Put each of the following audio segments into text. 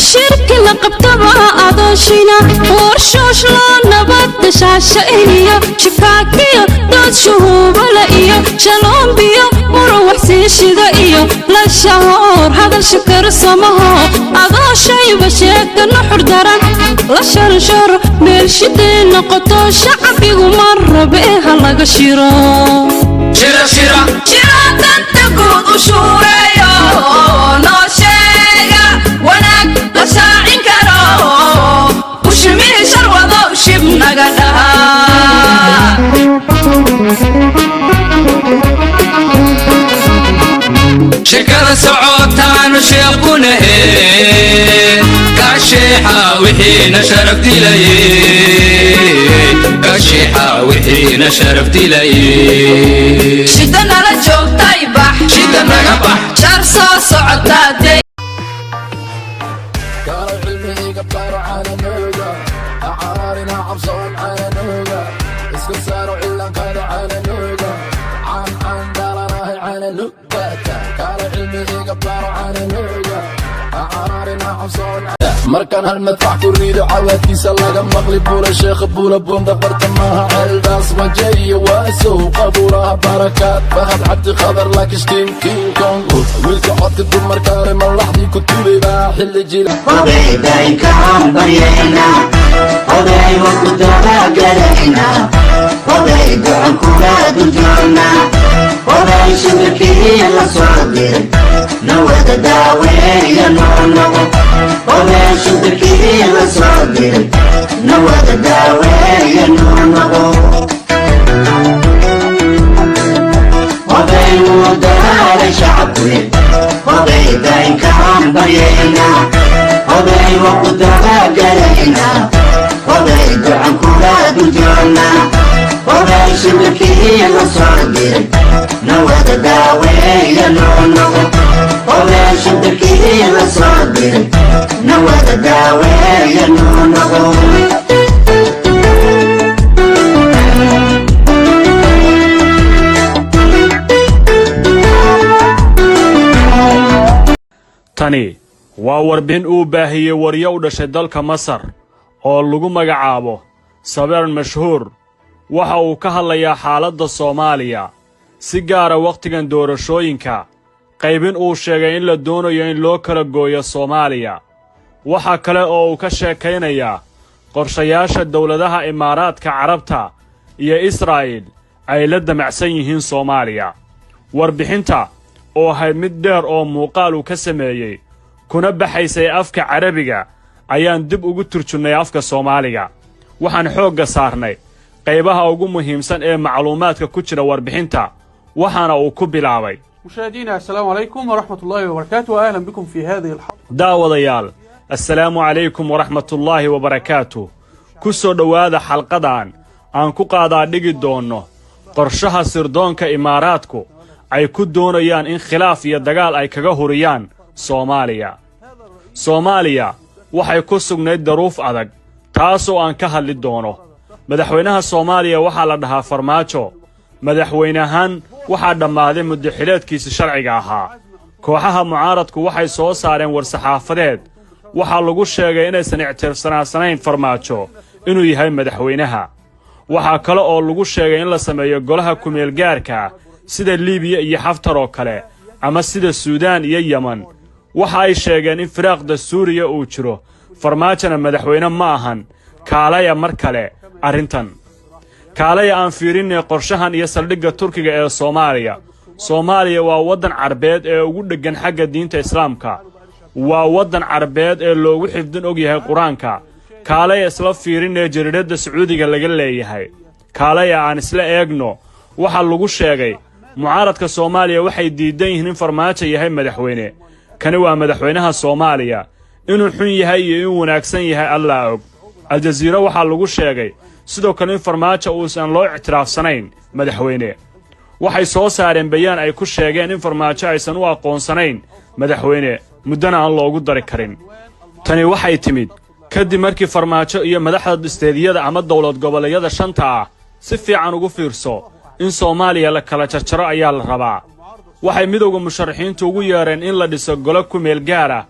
shirki la qabtaba adoshina warshosh loo nabad shashaiyo shikaakiyo dad shuhubala iyo shalombiyo muruux siishida iyo la shahoor hadal shakar samaho adoshayba sheegta nuxur daran la sharshar meel shidee noqoto shacbigu marrabe halaga shiro shira shira shira danta guud u shuureeyo noo sheega wanaag la shaacin karo ushimihi sharwado shib naga dhahaa shirkada socotaanu sheequnahe kasheexa wixiina sharaf dilaye kasheexa wixiina sharaf dilaye shida nala joogtay bax shida naga bax shar soo socotaade قال علمي قبار على نوغا أعارنا عبصون على نوغا اسكن سارو إلا قال على نوغا عن قال راهي على نوغا قال علمي قبار على نوغا أعارنا عبصون مركان هالمدفع كريد عواتيس اللقا مغلب بولا الشيخ بولا بوندا برتماها عالباس وجاي واسو قبولها بركات فهد عبد خضر لك شتيم كينج كونغ ويلك حط الدمر كارم اللحظي كتولي باح اللي جيلا وبعي بايك عن برينا وبعي وقدرها قلعنا وبعي دعن كولاد الجنة وبعي شبكي يلا صدر نوة داوي يا نونو وبعي شبكي يلا صدر نوة داوي يا نونو وبعي ودار شعبي وبعي بايك عن برينا وبعي وقدرها قلعنا وبعي دعن كولاد الجنة وبعي شبكي يلا صدر نوة داوي يا نونو وبعي شبكي يلا صدر نوة داوي يا نونو tani waa warbixin uu baahiyey waryo u dhashay dalka Masar oo lagu magacaabo Sabeer Mashhuur waxa uu ka hadlayaa xaaladda Soomaaliya si gaar ah waqtigan doorashooyinka qaybin uu sheegay in la doonayo in loo kala gooyo Soomaaliya waxa kale oo uu ka sheekaynayaa qorshayaasha dawladaha Imaaraadka Carabta iyo Israa'iil ay la damacsan yihiin Soomaaliya warbixinta oo ahayd mid dheer oo muuqaal uu ka sameeyey kuna baxaysay afka Carabiga ayaan dib ugu turjunay afka Soomaaliga waxaan xoogga saarnay qaybaha ugu muhiimsan ee macluumaadka ku jira warbixinta waxaana uu ku bilaabay مشاهدينا السلام عليكم ورحمة الله وبركاته أهلا بكم في هذه الحلقة daawadayaal assalaamu calaykum waraxmatullaahi wabarakaatuh ku soo dhowaada xalqadan aan ku qaadaa dhigi doonno qorshaha sirdoonka Imaaraadku ay ku doonayaan in khilaaf iyo dagaal ay kaga huriyaan Soomaaliya Soomaaliya waxay ku sugnayd daruuf adag taasoo aan ka hadli doono madaxweynaha Soomaaliya waxaa la dhahaa Farmaajo madaxweynahan waxaa dhammaaday muddaxileedkiisa sharciga ahaa kooxaha mucaaradku waxay soo saareen war-saxaafadeed waxaa lagu sheegay inaysan ictiraafsanayn Farmaajo inuu yahay madaxweynaha waxaa kale oo lagu sheegay in la sameeyo golaha kumeel gaarka sida Liibiya iyo Xaftar oo kale ama sida Suudaan iyo Yemen waxa ay sheegeen in firaaqda Suuriya uu jiro Farmaajona madaxweyne ma ahan kaalaya mar kale arrintan kaalaya aan fiirinay qorshahan iyo saldhigga Turkiga ee Soomaaliya waa wadan Carbeed ee ugu dhagan xagga diinta Islaamka waa wadan Carbeed ee loogu xifdin og yahay Quraanka kaalaya isla fiirinay jariirada Sacuudiga laga leeyahay kaalaya aan isla eegno waxa lagu sheegay mucaaradka Soomaaliya waxay diidan yihiin in Farmaajo yahay madaxweyne kani waa madaxweynaha Soomaaliya inuu xun yahay iyo in wanaagsan yahay Allah og Al-Jazeera waxa lagu sheegay sidoo kale in Farmaajo uusan loo ictiraafsanayn madaxweyne waxay soo saareen bayaan ay ku sheegeen in Farmaajo aysan u aqoonsanayn madaxweyne muddana aan loogu dari karin tani waxay timid kadib markii Farmaajo iyo madaxda isteediyada ama dawlad goboleedyada shanta ah si fiican ugu fiirso in Soomaaliya la kala jarjaro ayaa la rabaa waxay midowga musharaxiintu ugu yeereen in la dhiso golo ku meel gaar ah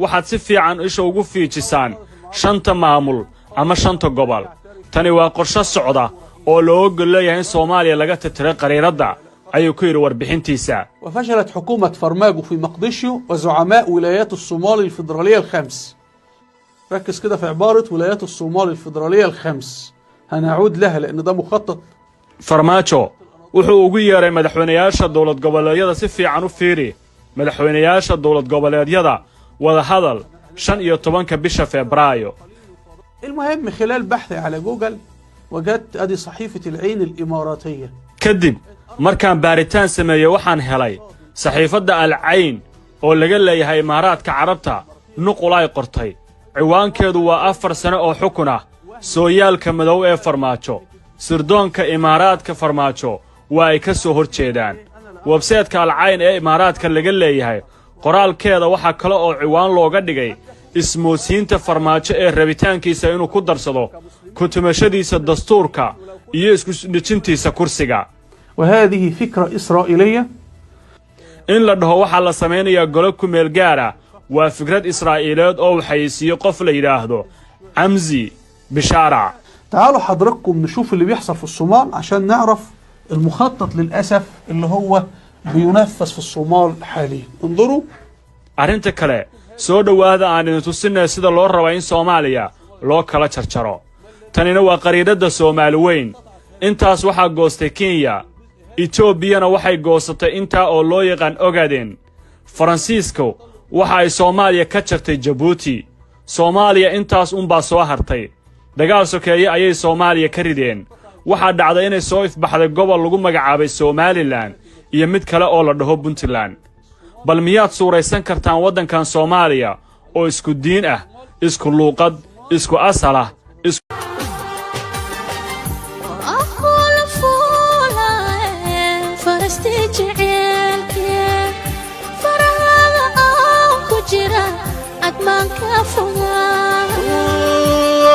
waxaad si fiican isha ugu fiijisaan shanta maamul ama shanta gobol tani waa qorshe socda oo loo ogol leeyahay in Soomaaliya laga tirtiro qariiradda ayuu ku yiri warbixintiisa. وفشلت حكومة فرماجو في مقدشيو وزعماء ولايات الصومال الفيدرالية الخمس. ركز كده في عبارة ولايات الصومال الفيدرالية الخمس، هنعود لها لأن ده مخطط. فرماجو wuxuu ugu yeeray madaxweynayaasha dawlad goboleedyada si fiican u fiiri madaxweynayaasha dawlad goboleedyada wada hadal 15 bisha Febraayo. المهم خلال بحثي على جوجل وجدت ادي صحيفة العين الإماراتية. kadib markaan baaritaan sameeyay waxaan helay saxiifada al-Ayn oo laga leeyahay Imaaraadka Carabta nuqul ay qortay ciwaankeedu waa 4 sano oo xukun ah sooyaalka madow ee Farmaajo sirdoonka Imaaraadka Farmaajo waa ay ka soo horjeedaan website-ka al-Ayn ee Imaaraadka laga leeyahay qoraalkeeda waxa kale oo ciwaan looga dhigay ismoosiinta Farmaajo ee rabitaankiisa inuu ku darsado kutumashadiisa dastuurka iyo isku dhijintiisa kursiga. وهذه فكرة إسرائيلية in la dhaho waxa la sameeyaa golo ku meel gaara waa fikrad Israa'iileed oo waxaysiyo qof la yiraahdo Amzi Bishara. تعالوا حضراتكم نشوف اللي بيحصل في الصومال عشان نعرف المخطط للأسف اللي هو بينفذ في الصومال حاليا. انظروا arinta kale soo dhawaada aan tusinay sida loo rabo in Soomaaliya loo kala jarjaro tanina waa qariidada Soomaali weyn intaas waxa goostay Kenya Ethiopia waxay goosatay inta oo loo yaqaan Ogaden Francisco waxa ay Soomaaliya ka jartay Djibouti Soomaaliya intaas baa soo hartay dagaal sokeeye ayay Soomaaliya ka rideen waxa dhacday inay soo ifbaxday gobol lagu magacaabay Somaliland iyo mid kale oo la dhaho Puntland bal miyaad suuraysan kartaan wadankan Soomaaliya oo isku diin ah isku luuqad isku asal ah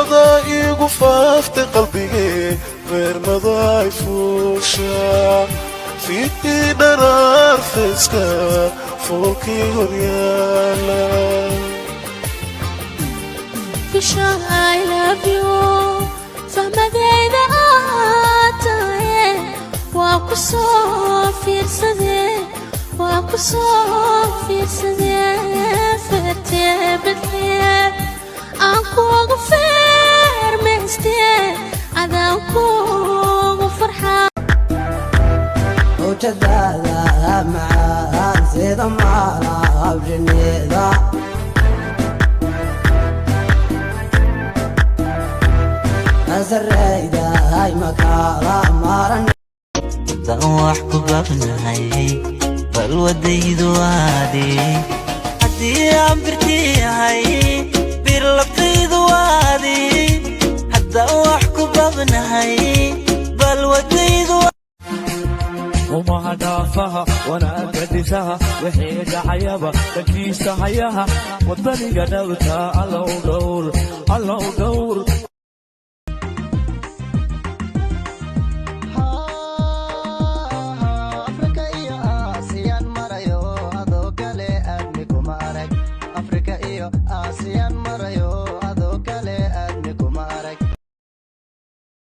ضايق وفافت قلبي غير ما ضايفوشا في نار فسكا فوقي وريالا Fisher, I love you. فمدينة آتاي واكو صوفير سدي واكو صوفير سدي فرتي بالخير أنكو غفير مستي أذاكو غفرحان وجدالها معاها سيدا معاها بجنيدا أزريدا هاي مكالا مارن دواح كبابناي بل وديدو هادي حدي عمبرتي هاي بيرلقيدو هادي حتى واح كبابناي بل وديدو وما هدافها وانا قدسها وحيد عيبة تكيس حياها والطريقة دورتها الله دور